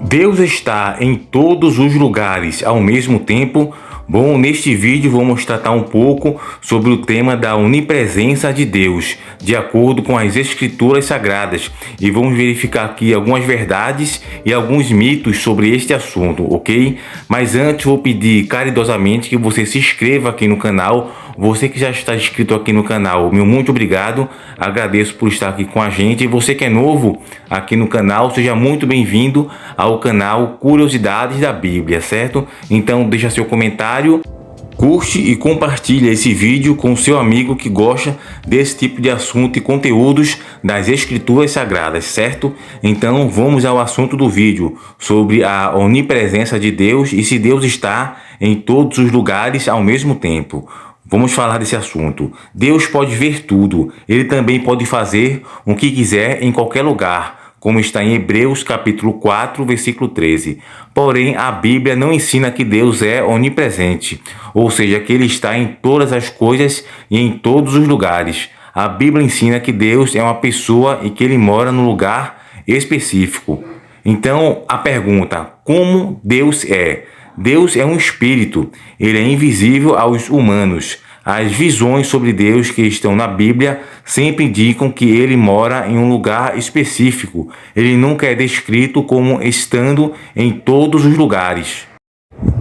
Deus está em todos os lugares ao mesmo tempo. Bom, neste vídeo vamos tratar um pouco sobre o tema da onipresença de Deus, de acordo com as Escrituras Sagradas, e vamos verificar aqui algumas verdades e alguns mitos sobre este assunto, ok? Mas antes vou pedir caridosamente que você se inscreva aqui no canal. Você que já está inscrito aqui no canal, meu muito obrigado, agradeço por estar aqui com a gente. E você que é novo aqui no canal, seja muito bem-vindo ao canal Curiosidades da Bíblia, certo? Então deixa seu comentário, curte e compartilha esse vídeo com seu amigo que gosta desse tipo de assunto e conteúdos das Escrituras Sagradas, certo? Então vamos ao assunto do vídeo, sobre a onipresença de Deus e se Deus está em todos os lugares ao mesmo tempo. Vamos falar desse assunto. Deus pode ver tudo. Ele também pode fazer o que quiser em qualquer lugar, como está em Hebreus capítulo 4, versículo 13. Porém, a Bíblia não ensina que Deus é onipresente, ou seja, que Ele está em todas as coisas e em todos os lugares. A Bíblia ensina que Deus é uma pessoa e que Ele mora num lugar específico. Então, a pergunta, como Deus é? Deus é um espírito, ele é invisível aos humanos. As visões sobre Deus que estão na Bíblia sempre indicam que ele mora em um lugar específico. Ele nunca é descrito como estando em todos os lugares.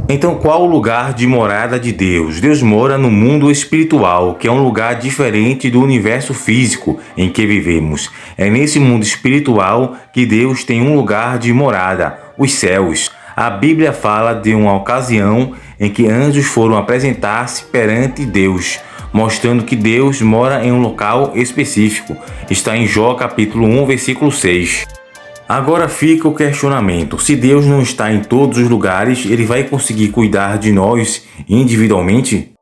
Então, qual o lugar de morada de Deus? Deus mora no mundo espiritual, que é um lugar diferente do universo físico em que vivemos. É nesse mundo espiritual que Deus tem um lugar de morada, os céus. A Bíblia fala de uma ocasião em que anjos foram apresentar-se perante Deus, mostrando que Deus mora em um local específico. Está em Jó capítulo 1, versículo 6. Agora fica o questionamento: se Deus não está em todos os lugares, Ele vai conseguir cuidar de nós individualmente?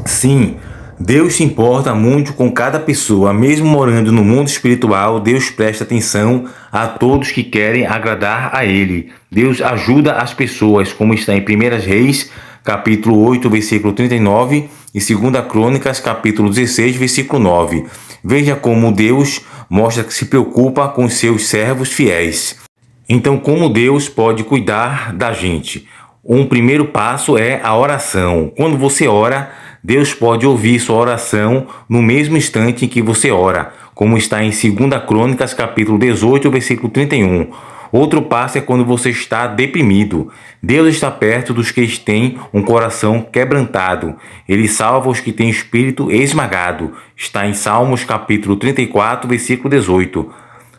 Sim. Deus se importa muito com cada pessoa, mesmo morando no mundo espiritual. Deus presta atenção a todos que querem agradar a Ele. Deus ajuda as pessoas, como está em 1 Reis, capítulo 8, versículo 39, e 2 Crônicas, capítulo 16, versículo 9. Veja como Deus mostra que se preocupa com seus servos fiéis. Então, como Deus pode cuidar da gente? Um primeiro passo é a oração. Quando você ora, Deus pode ouvir sua oração no mesmo instante em que você ora, como está em 2 Crônicas, capítulo 18, versículo 31. Outro passo é quando você está deprimido. Deus está perto dos que têm um coração quebrantado. Ele salva os que têm espírito esmagado. Está em Salmos, capítulo 34, versículo 18.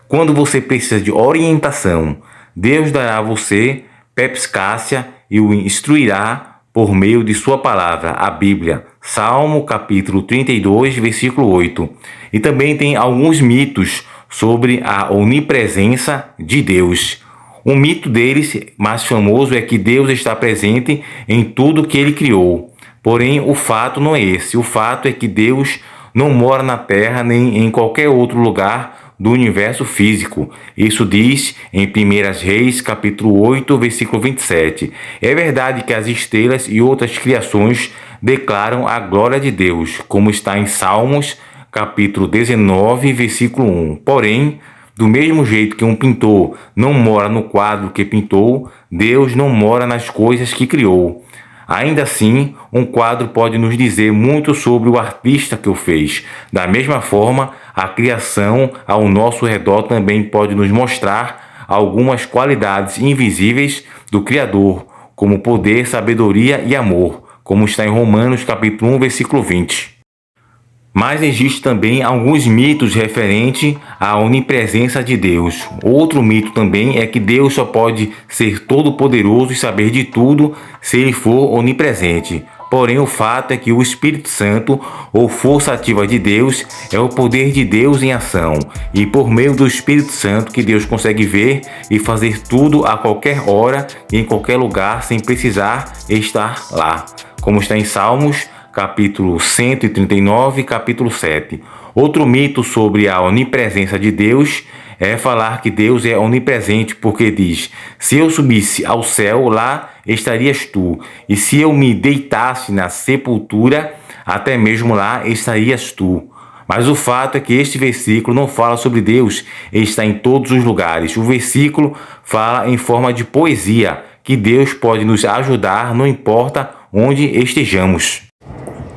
Quando você precisa de orientação, Deus dará a você perspicácia e o instruirá por meio de sua palavra, a Bíblia. Salmo capítulo 32, versículo 8. E também tem alguns mitos sobre a onipresença de Deus. Um mito deles mais famoso é que Deus está presente em tudo que Ele criou. Porém, o fato não é esse. O fato é que Deus não mora na terra nem em qualquer outro lugar do universo físico. Isso diz em 1 Reis, capítulo 8, versículo 27. É verdade que as estrelas e outras criações declaram a glória de Deus, como está em Salmos, capítulo 19, versículo 1. Porém, do mesmo jeito que um pintor não mora no quadro que pintou, Deus não mora nas coisas que criou. Ainda assim, um quadro pode nos dizer muito sobre o artista que o fez. Da mesma forma, a criação ao nosso redor também pode nos mostrar algumas qualidades invisíveis do Criador, como poder, sabedoria e amor, como está em Romanos capítulo 1, versículo 20. Mas existe também alguns mitos referentes à onipresença de Deus. Outro mito também é que Deus só pode ser todo-poderoso e saber de tudo se Ele for onipresente. Porém, o fato é que o Espírito Santo, ou força ativa de Deus, é o poder de Deus em ação. E por meio do Espírito Santo que Deus consegue ver e fazer tudo a qualquer hora e em qualquer lugar sem precisar estar lá. Como está em Salmos, capítulo 139, capítulo 7. Outro mito sobre a onipresença de Deus é falar que Deus é onipresente, porque diz: se eu subisse ao céu, lá estarias tu, e se eu me deitasse na sepultura, até mesmo lá estarias tu. Mas o fato é que este versículo não fala sobre Deus, ele está em todos os lugares. O versículo fala em forma de poesia, que Deus pode nos ajudar, não importa onde estejamos.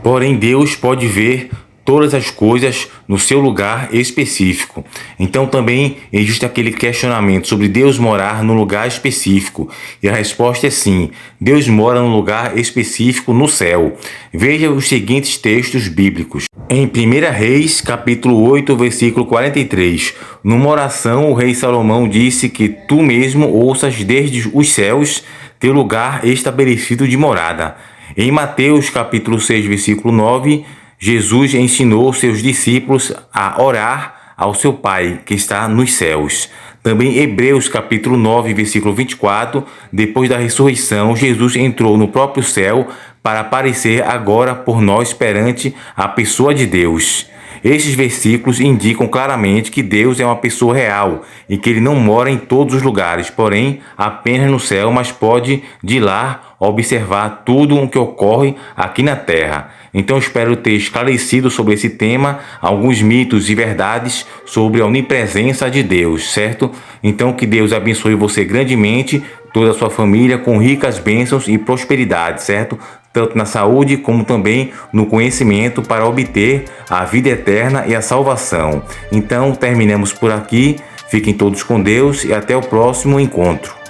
Porém, Deus pode ver todas as coisas no seu lugar específico. Então também existe aquele questionamento sobre Deus morar no lugar específico. E a resposta é sim, Deus mora no lugar específico no céu. Veja os seguintes textos bíblicos. Em 1 Reis, capítulo 8, versículo 43, numa oração o rei Salomão disse que tu mesmo ouças desde os céus teu lugar estabelecido de morada. Em Mateus, capítulo 6, versículo 9, Jesus ensinou seus discípulos a orar ao seu Pai, que está nos céus. Também Hebreus capítulo 9, versículo 24, depois da ressurreição, Jesus entrou no próprio céu para aparecer agora por nós perante a pessoa de Deus. Estes versículos indicam claramente que Deus é uma pessoa real e que ele não mora em todos os lugares, porém apenas no céu, mas pode de lá observar tudo o que ocorre aqui na terra. Então espero ter esclarecido sobre esse tema alguns mitos e verdades sobre a onipresença de Deus, certo? Então que Deus abençoe você grandemente, toda a sua família com ricas bênçãos e prosperidade, certo? Tanto na saúde como também no conhecimento para obter a vida eterna e a salvação. Então terminamos por aqui, fiquem todos com Deus e até o próximo encontro.